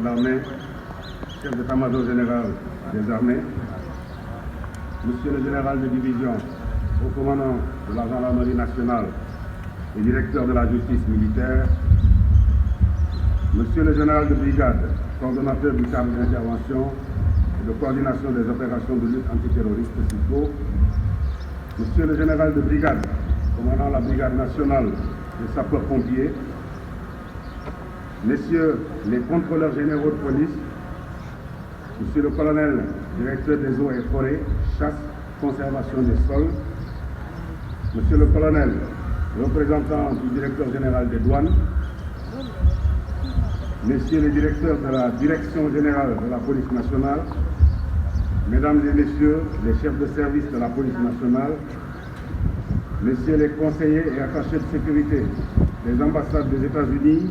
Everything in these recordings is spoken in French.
d'armée, chef d'état-major général des armées, monsieur le général de division, haut commandant de la gendarmerie nationale et directeur de la justice militaire, monsieur le général de brigade, coordonnateur du cadre d'intervention et de coordination des opérations de lutte antiterroriste SICO, monsieur le général de brigade, commandant la brigade nationale des sapeurs-pompiers, messieurs les contrôleurs généraux de police, monsieur le colonel, directeur des eaux et forêts, chasse, conservation des sols, monsieur le colonel, représentant du directeur général des douanes, messieurs les directeurs de la direction générale de la police nationale, mesdames et messieurs les chefs de service de la police nationale, messieurs les conseillers et attachés de sécurité des ambassades des États-Unis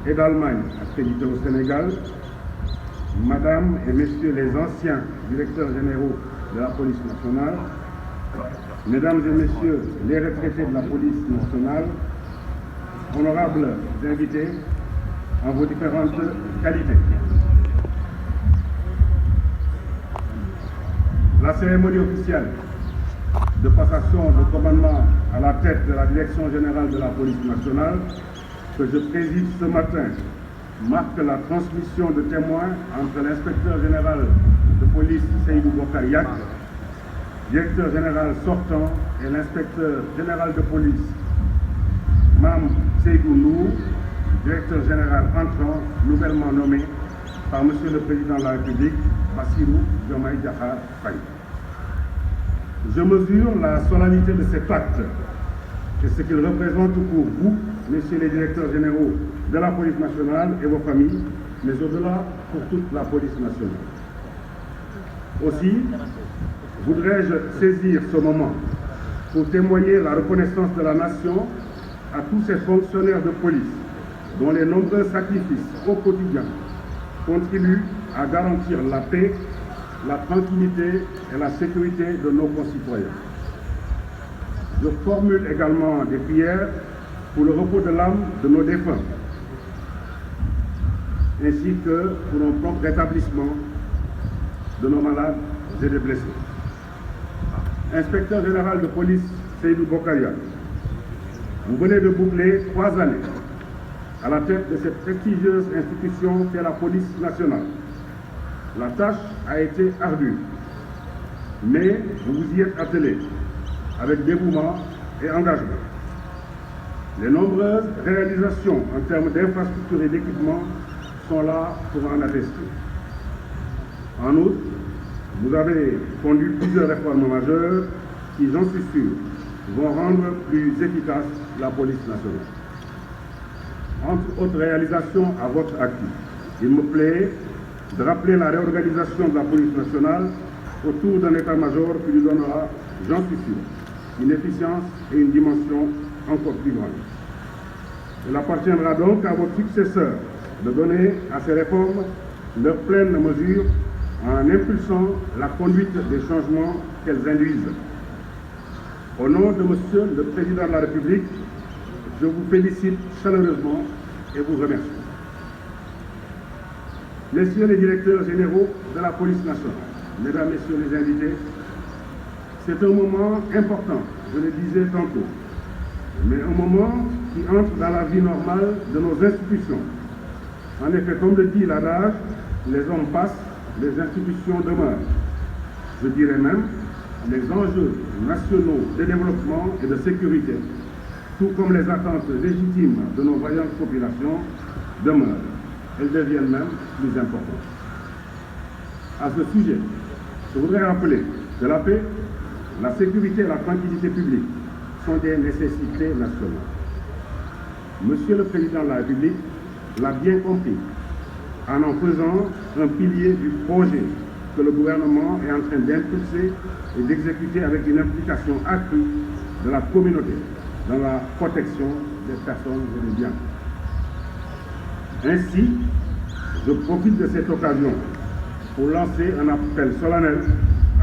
et d'Allemagne accrédités au Sénégal, madame et messieurs les anciens directeurs généraux de la police nationale, mesdames et messieurs les retraités de la police nationale, honorables invités en vos différentes qualités. La cérémonie officielle de passation de commandement à la tête de la Direction générale de la police nationale que je préside ce matin marque la transmission de témoins entre l'inspecteur général de police Seydou Bokariak, directeur général sortant, et l'inspecteur général de police Mam Seydou Nou, directeur général entrant, nouvellement nommé par Monsieur le Président de la République, Bassirou Diomaye Diakhar Faye. Je mesure la solennité de cet acte et ce qu'il représente pour vous, messieurs les directeurs généraux de la police nationale et vos familles, mais au-delà pour toute la police nationale. Aussi, voudrais-je saisir ce moment pour témoigner la reconnaissance de la nation à tous ces fonctionnaires de police dont les nombreux sacrifices au quotidien contribuent à garantir la paix, la tranquillité et la sécurité de nos concitoyens. Je formule également des prières pour le repos de l'âme de nos défunts, ainsi que pour un prompt rétablissement de nos malades et des blessés. Inspecteur général de police Seydou Bokariak, vous venez de boucler 3 années à la tête de cette prestigieuse institution qu'est la police nationale. La tâche a été ardue, mais vous vous y êtes attelé avec dévouement et engagement. Les nombreuses réalisations en termes d'infrastructures et d'équipements sont là pour en attester. En outre, vous avez conduit plusieurs réformes majeures qui, j'en suis sûr, vont rendre plus efficace la police nationale. Entre autres réalisations à votre actif, il me plaît de rappeler la réorganisation de la police nationale autour d'un état-major qui lui donnera, j'en suis sûr, une efficience et une dimension encore plus grande. Il appartiendra donc à votre successeur de donner à ces réformes leur pleine mesure en impulsant la conduite des changements qu'elles induisent. Au nom de Monsieur le Président de la République, je vous félicite chaleureusement et vous remercie. Messieurs les directeurs généraux de la police nationale, mesdames, messieurs les invités, c'est un moment important, je le disais tantôt, mais un moment qui entre dans la vie normale de nos institutions. En effet, comme le dit l'adage, les hommes passent, les institutions demeurent. Je dirais même, les enjeux nationaux de développement et de sécurité, tout comme les attentes légitimes de nos vaillantes populations, demeurent. Elles deviennent même plus importantes. À ce sujet, je voudrais rappeler que la paix, la sécurité et la tranquillité publique sont des nécessités nationales. Monsieur le Président de la République l'a bien compris en faisant un pilier du projet que le gouvernement est en train d'impulser et d'exécuter avec une implication accrue de la communauté dans la protection des personnes et des biens. Ainsi, je profite de cette occasion pour lancer un appel solennel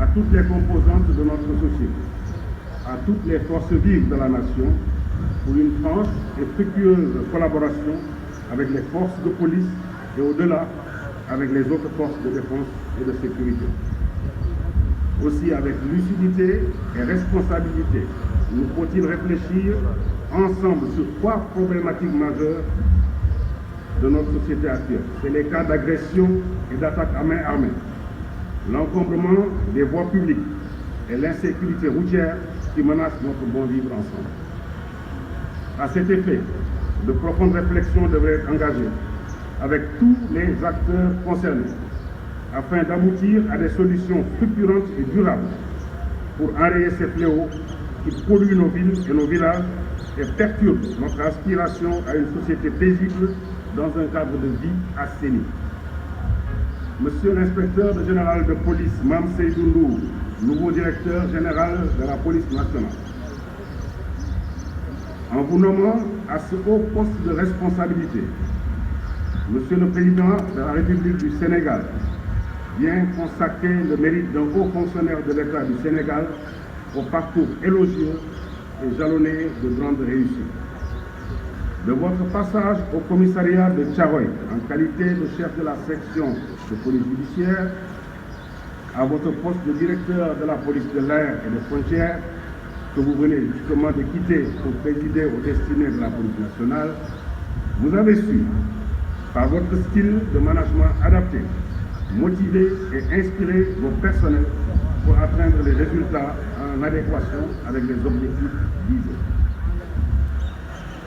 à toutes les composantes de notre société, à toutes les forces vives de la nation, pour une franche et fructueuse collaboration avec les forces de police et au-delà avec les autres forces de défense et de sécurité. Aussi, avec lucidité et responsabilité, nous faut-il réfléchir ensemble sur 3 problématiques majeures de notre société actuelle. C'est les cas d'agression et d'attaque à main armée, l'encombrement des voies publiques et l'insécurité routière qui menacent notre bon vivre ensemble. À cet effet, de profondes réflexions devraient être engagées avec tous les acteurs concernés afin d'aboutir à des solutions structurantes et durables pour enrayer ces fléaux qui polluent nos villes et nos villages et perturbent notre aspiration à une société paisible dans un cadre de vie assaini. Monsieur l'inspecteur général de police Mame Seydou Ndour, nouveau directeur général de la police nationale, en vous nommant à ce haut poste de responsabilité, Monsieur le Président de la République du Sénégal vient consacrer le mérite d'un haut fonctionnaire de l'État du Sénégal au parcours élogieux et jalonné de grandes réussites. De votre passage au commissariat de Thiaroye en qualité de chef de la section de police judiciaire, à votre poste de directeur de la police de l'air et des frontières, que vous venez justement de quitter pour présider aux destinées de la police nationale, vous avez su, par votre style de management adapté, motiver et inspirer vos personnels pour atteindre les résultats en adéquation avec les objectifs visés.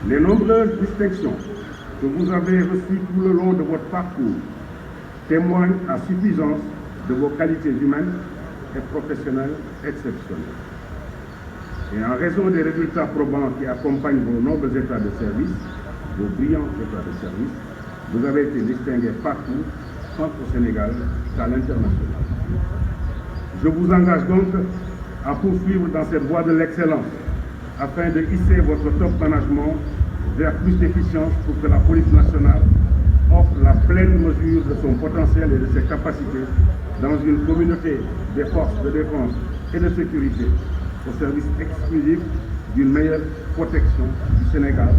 Les nombreuses distinctions que vous avez reçues tout le long de votre parcours témoignent à suffisance de vos qualités humaines et professionnelles exceptionnelles. Et en raison des résultats probants qui accompagnent vos nobles états de service, vos brillants états de service, vous avez été distingués partout, tant au Sénégal qu'à l'international. Je vous engage donc à poursuivre dans cette voie de l'excellence afin de hisser votre top management vers plus d'efficience pour que la police nationale offre la pleine mesure de son potentiel et de ses capacités dans une communauté des forces de défense et de sécurité au service exclusif d'une meilleure protection du Sénégal,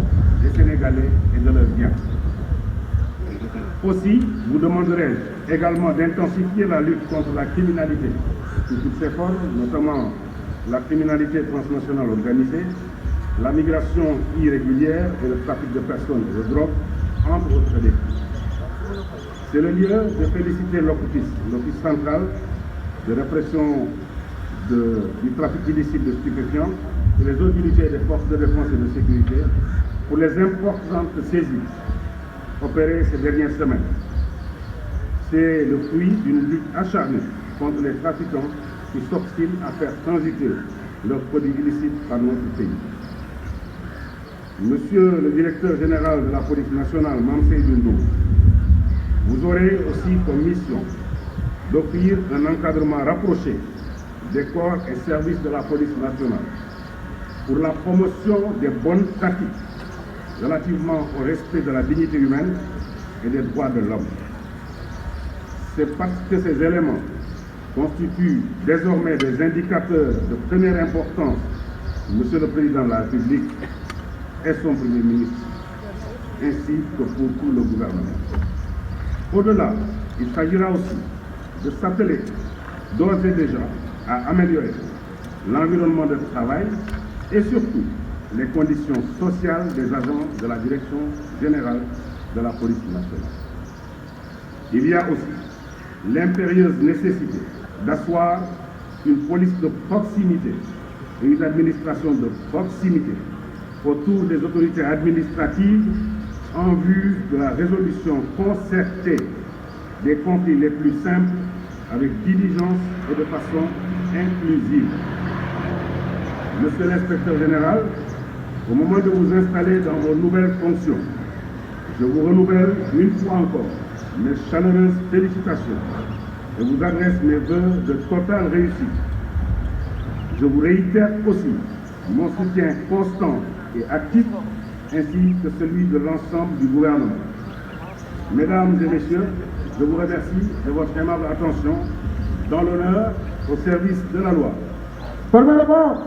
des Sénégalais et de leurs biens. Aussi, vous demanderai-je également d'intensifier la lutte contre la criminalité sous toutes ses formes, notamment la criminalité transnationale organisée, la migration irrégulière et le trafic de personnes et de drogue, entre autres défis. C'est le lieu de féliciter l'Office central de répression du trafic illicite de stupéfiants et les autres unités des forces de défense et de sécurité pour les importantes saisies opérées ces dernières semaines. C'est le fruit d'une lutte acharnée contre les trafiquants qui s'obstinent à faire transiter leurs produits illicites par notre pays. Monsieur le directeur général de la police nationale, Mame Seydou Ndour, vous aurez aussi comme mission d'offrir un encadrement rapproché des corps et services de la police nationale pour la promotion des bonnes pratiques relativement au respect de la dignité humaine et des droits de l'homme. C'est parce que ces éléments constituent désormais des indicateurs de première importance pour Monsieur le Président de la République et son Premier ministre, ainsi que pour tout le gouvernement. Au-delà, il s'agira aussi de s'atteler d'ores et déjà à améliorer l'environnement de travail et surtout les conditions sociales des agents de la Direction générale de la police nationale. Il y a aussi l'impérieuse nécessité d'asseoir une police de proximité et une administration de proximité autour des autorités administratives en vue de la résolution concertée des conflits les plus simples avec diligence et de façon inclusive. Monsieur l'inspecteur général, au moment de vous installer dans vos nouvelles fonctions, je vous renouvelle une fois encore mes chaleureuses félicitations et vous adresse mes vœux de totale réussite. Je vous réitère aussi mon soutien constant et actif, ainsi que celui de l'ensemble du gouvernement. Mesdames et messieurs, je vous remercie de votre aimable attention dans l'honneur au service de la loi. Formellement.